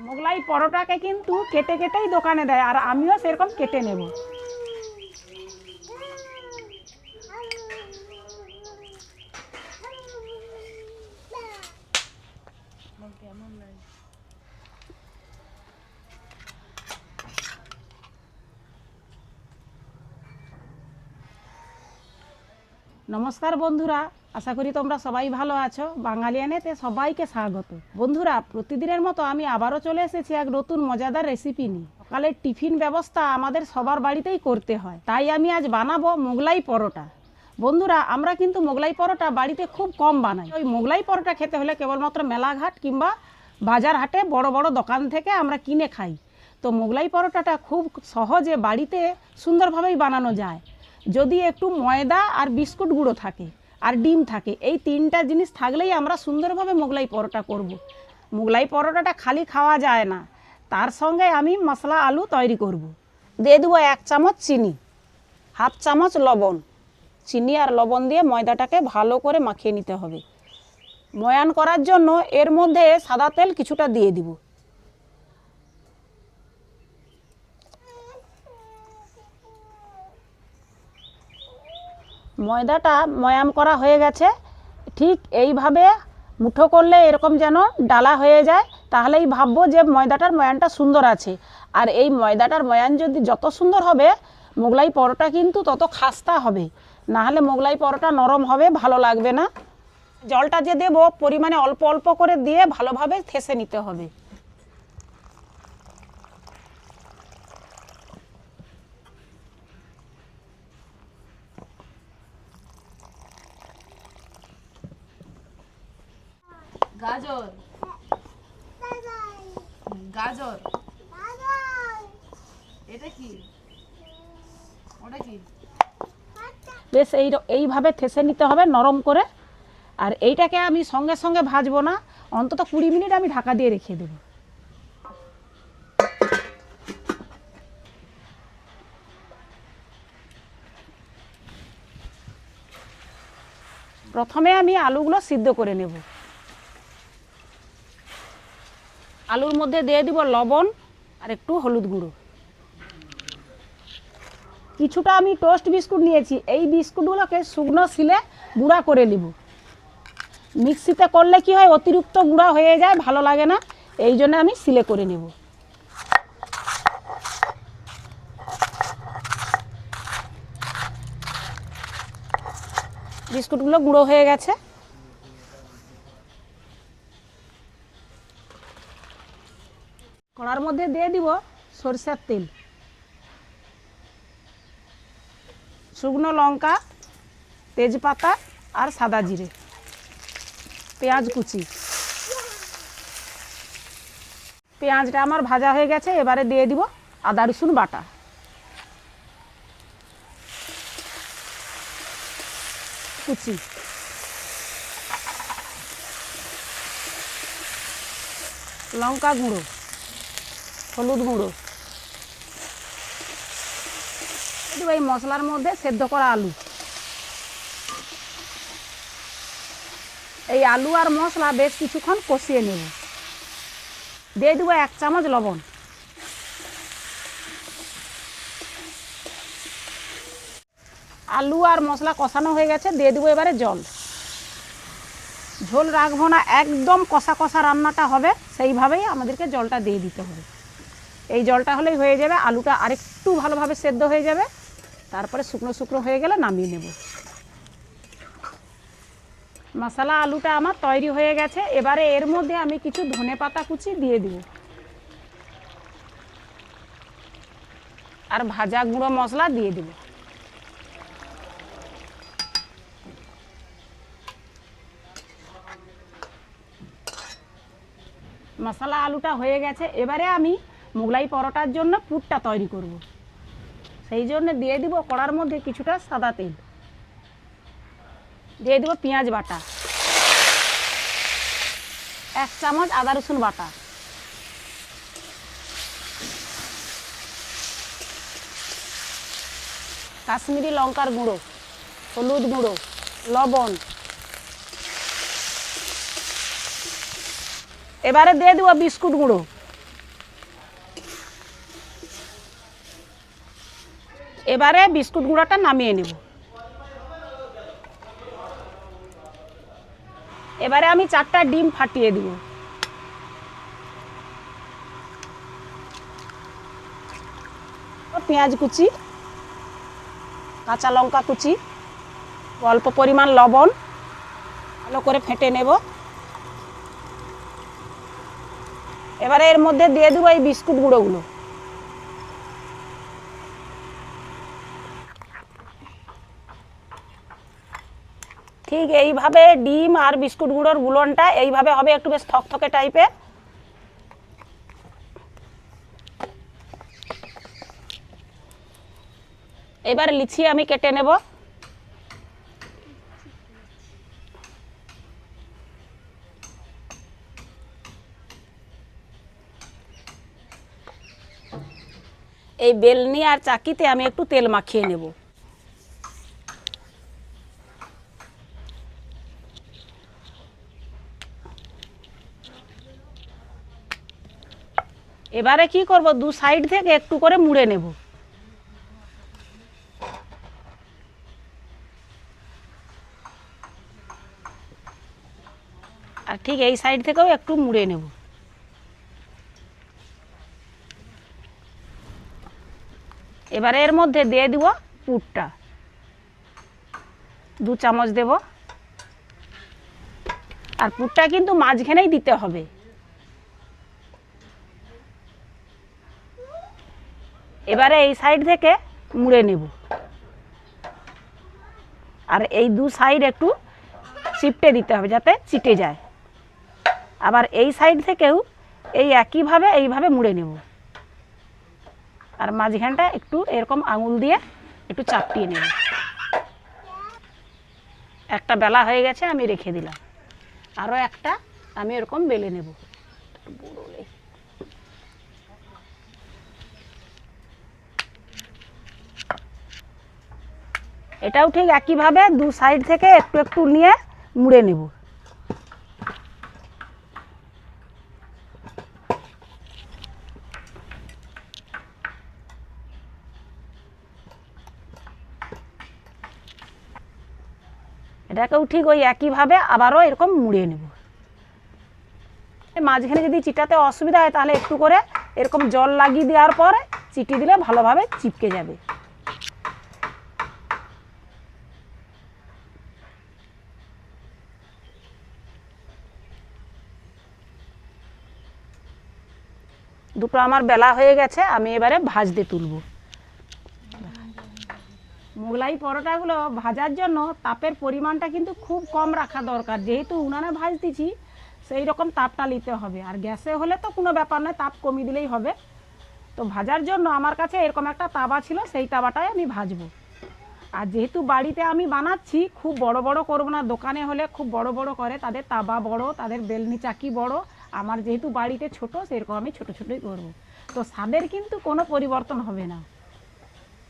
মোগলাই পরোটাকে কিন্তু কেটে কেটেই দোকানে দেয়, আর আমিও সেরকম কেটে নেব। নমস্কার বন্ধুরা, আশা করি তোমরা সবাই ভালো আছো। বাঙালিয়ানেতে সবাইকে স্বাগত। বন্ধুরা, প্রতিদিনের মতো আমি আবারও চলে এসেছি এক নতুন মজাদার রেসিপি নিয়ে। সকালের টিফিন ব্যবস্থা আমাদের সবার বাড়িতেই করতে হয়, তাই আমি আজ বানাবো মোগলাই পরোটা। বন্ধুরা, আমরা কিন্তু মোগলাই পরোটা বাড়িতে খুব কম বানাই। ওই মোগলাই পরোটা খেতে হলে কেবলমাত্র মেলাঘাট কিংবা বাজার হাটে বড় বড় দোকান থেকে আমরা কিনে খাই। তো মোগলাই পরোটাটা খুব সহজে বাড়িতে সুন্দরভাবেই বানানো যায়, যদি একটু ময়দা আর বিস্কুট গুঁড়ো থাকে আর ডিম থাকে। এই তিনটা জিনিস থাকলেই আমরা সুন্দরভাবে মোগলাই পরোটা করব। মোগলাই পরোটাটা খালি খাওয়া যায় না, তার সঙ্গে আমি মশলা আলু তৈরি করব। দিয়ে দেবো 1 চামচ চিনি, হাফ চামচ লবণ। চিনি আর লবণ দিয়ে ময়দাটাকে ভালো করে মাখিয়ে নিতে হবে। ময়ান করার জন্য এর মধ্যে সাদা তেল কিছুটা দিয়ে দিব। ময়দাটা ময়াম করা হয়ে গেছে। ঠিক এইভাবে মুঠো করলে এরকম যেন ডালা হয়ে যায়, তাহলেই ভাববো যে ময়দাটার ময়ানটা সুন্দর আছে। আর এই ময়দাটার ময়ান যদি যত সুন্দর হবে, মোগলাই পরোটা কিন্তু তত খাস্তা হবে। না হলে মোগলাই পরোটা নরম হবে, ভালো লাগবে না। জলটা যে দেব পরিমাণে অল্প অল্প করে দিয়ে ভালোভাবে থেসে নিতে হবে। গাজর গাজর এটা কি, ওটা কি? বেশ এইভাবে থেসে নিতে হবে নরম করে। আর এইটাকে আমি সঙ্গে সঙ্গে ভাজবো না, অন্তত 20 মিনিট আমি ঢাকা দিয়ে রেখে দেব। প্রথমে আমি আলুগুলো সিদ্ধ করে নেব। আলুর মধ্যে দিয়ে দিব লবণ আর একটু হলুদ গুঁড়ো। কিছুটা আমি টোস্ট বিস্কুট নিয়েছি, এই বিস্কুটগুলোকে শুকনো শিলে গুঁড়া করে নেব। মিক্সিতে করলে কি হয়, অতিরিক্ত গুঁড়া হয়ে যায়, ভালো লাগে না। এই জন্য আমি শিলে করে নেব। বিস্কুটগুলো গুঁড়ো হয়ে গেছে। কড়ার মধ্যে দিয়ে দিব সরষের তেল, শুকনো লঙ্কা, তেজপাতা আর সাদা জিরে, পেঁয়াজ কুচি। পেঁয়াজটা আমার ভাজা হয়ে গেছে, এবারে দিয়ে দিব আদা রসুন বাটা, কুচি, লঙ্কা গুঁড়ো, হলুদ গুঁড়ো। এই মশলার মধ্যে সেদ্ধ করা আলু। এই আলু আর মশলা বেশ কিছুক্ষণ কষিয়ে নেব। দিয়ে দেবো 1 চামচ লবণ। আলু আর মশলা কষানো হয়ে গেছে, দিয়ে দেবো এবারে জল। ঝোল রাখবো না, একদম কষা কষা রান্নাটা হবে, সেইভাবেই আমাদেরকে জলটা দিয়ে দিতে হবে। এই জলটা হলেই হয়ে যাবে, আলুটা আরেকটু ভালোভাবে সেদ্ধ হয়ে যাবে। তারপরে শুকনো শুকনো হয়ে গেলে নামিয়ে নেব। মশলা আলুটা আমার তৈরি হয়ে গেছে। এবারে এর মধ্যে আমি কিছু ধনেপাতা কুচি দিয়ে দিব, আর ভাজা গুঁড়ো মশলা দিয়ে দিব। মশলা আলুটা হয়ে গেছে। এবারে আমি মোগলাই পরোটার জন্য পুরটা তৈরি করব। সেই জন্য দিয়ে দিব কড়ার মধ্যে কিছুটা সাদা তেল, দিয়ে দিব পেঁয়াজ বাটা, 1 চামচ আদা রসুন বাটা, কাশ্মীরি লঙ্কার গুঁড়ো, হলুদ গুঁড়ো, লবণ। এবারে দিয়ে দেবো বিস্কুট গুঁড়ো, এবারে বিস্কুট গুঁড়াটা নামিয়ে নেব। এবারে আমি 4টা ডিম ফাটিয়ে দিব। পেঁয়াজ কুচি, কাঁচা লঙ্কা কুচি, অল্প পরিমাণ লবণ, ভালো করে ফেটে নেব। এবারে এর মধ্যে দিয়ে দেবো এই বিস্কুট গুঁড়োগুলো। ঠিক এইভাবে ডিম আর বিস্কুট গুঁড়োর গুলনটা এইভাবে হবে, একটু বেশ থকথকে টাইপের। এবার লিচি আমি কেটে নেব। এই বেলনি আর চাকিতে আমি একটু তেল মাখিয়ে নেব। এবারে কি করব, দু সাইড থেকে একটু করে মুড়ে নেব। আর ঠিক এই সাইড থেকেও একটু মুড়ে নেব। এবারে এর মধ্যে দিয়ে দিব পুরটা, 2 চামচ দেব। আর পুরটা কিন্তু মাঝখানেই দিতে হবে। এবারে এই সাইড থেকে মুড়ে নেব। আর এই 2 সাইড একটু চিপটে দিতে হবে যাতে চিটে যায়। আবার এই সাইড থেকেও এই একইভাবে এইভাবে মুড়ে নেব। আর মাঝখানটা একটু এরকম আঙুল দিয়ে একটু চাপটিয়ে নেব। একটা বেলা হয়ে গেছে, আমি রেখে দিলাম। আরও একটা আমি এরকম বেলে নেব। এটাও ঠিক একইভাবে 2 সাইড থেকে একটু একটু নিয়ে মুড়ে নেব। এটাকেও ঠিক ওই একইভাবে আবারও এরকম মুড়িয়ে নেব। মাঝখানে যদি চিটাতে অসুবিধা হয় তাহলে একটু করে এরকম জল লাগিয়ে দেওয়ার পরে চিটি দিলে ভালোভাবে চিপকে যাবে। দুটো আমার বেলা হয়ে গেছে, আমি এবারে ভাজতে তুলব। মোগলাই পরোটাগুলো ভাজার জন্য তাপের পরিমাণটা কিন্তু খুব কম রাখা দরকার। যেহেতু উনানে ভাজতেছি সেই রকম তাপটা নিতে হবে। আর গ্যাসে হলে তো কোনো ব্যাপার নয়, তাপ কমিয়ে দিলেই হবে। তো ভাজার জন্য আমার কাছে এরকম একটা তাওয়া ছিল, সেই তাওয়াটায় আমি ভাজবো। আর যেহেতু বাড়িতে আমি বানাচ্ছি, খুব বড় বড় করব না। দোকানে হলে খুব বড় বড় করে, তাদের তাওয়া বড়, তাদের বেলনি চাকি বড়। আমার যেহেতু বাড়িতে ছোট, সেরকম আমি ছোট ছোটই করব। তো স্বাদের কিন্তু কোনো পরিবর্তন হবে না।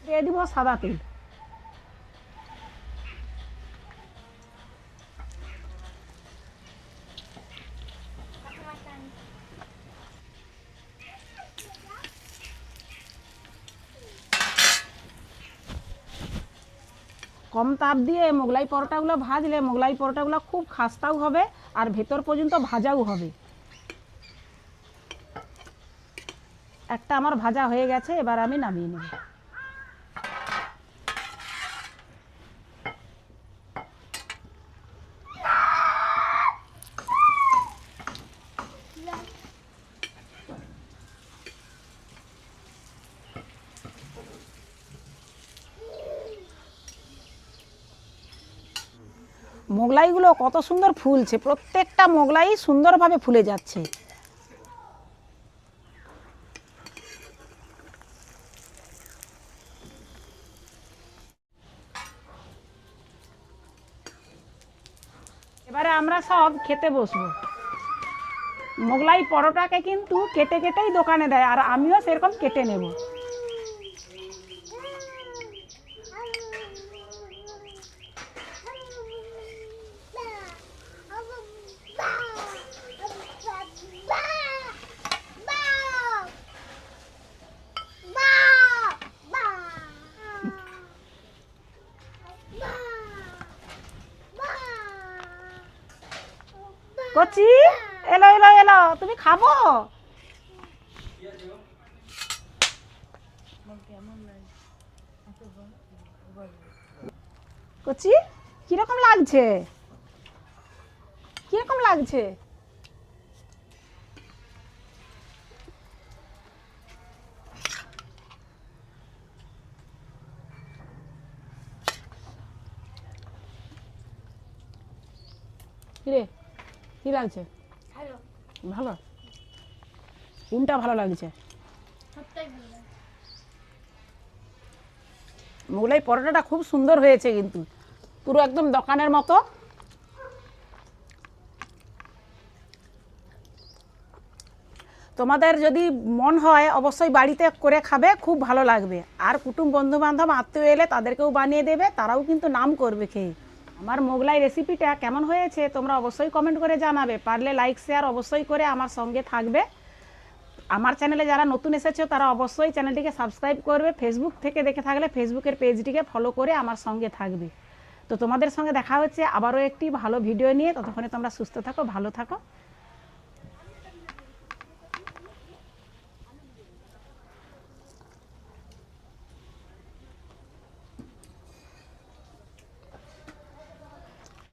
দিয়ে দিব সাদা তেল। কম তাপ দিয়ে মোগলাই পরোটাগুলো ভাজলে মোগলাই পরোটাগুলো খুব খাস্তাও হবে আর ভেতর পর্যন্ত ভাজাও হবে। একটা আমার ভাজা হয়ে গেছে, এবার আমি নামিয়ে নেব। মোগলাইগুলো কত সুন্দর ফুলছে, প্রত্যেকটা মোগলাই সুন্দরভাবে ফুলে যাচ্ছে। এবারে আমরা সব খেতে বসবো। মোগলাই পরোটাকে কিন্তু কেটে কেটেই দোকানে দেয়, আর আমিও সেরকম কেটে নেব। কচি এলো এলো এলো, তুমি খাবো? কচি কিরকম লাগছে? কিরকম লাগছে? কিরে কি লাগছে? ভালো? কোনটা ভালো লাগছে? মোগলাই পরোটাটা খুব সুন্দর হয়েছে কিন্তু, পুরো একদম দোকানের মতো। তোমাদের যদি মন হয় অবশ্যই বাড়িতে করে খাবে, খুব ভালো লাগবে। আর কুটুম বন্ধু বান্ধব আত্মীয় এলে তাদেরকেও বানিয়ে দেবে, তারাও কিন্তু নাম করবে খেয়ে। আমার মোগলাই রেসিপিটা কেমন হয়েছে তোমরা অবশ্যই কমেন্ট করে জানাবে। পারলে লাইক শেয়ার অবশ্যই করে আমার সঙ্গে থাকবে। আমার চ্যানেলে যারা নতুন এসেছো তারা অবশ্যই চ্যানেলটিকে সাবস্ক্রাইব করবে। ফেসবুক থেকে দেখে থাকলে ফেসবুকের পেজটিকে ফলো করে আমার সঙ্গে থাকবে। তো তোমাদের সঙ্গে দেখা হচ্ছে আবারও একটি ভালো ভিডিও নিয়ে। ততক্ষণে তোমরা সুস্থ থাকো, ভালো থাকো।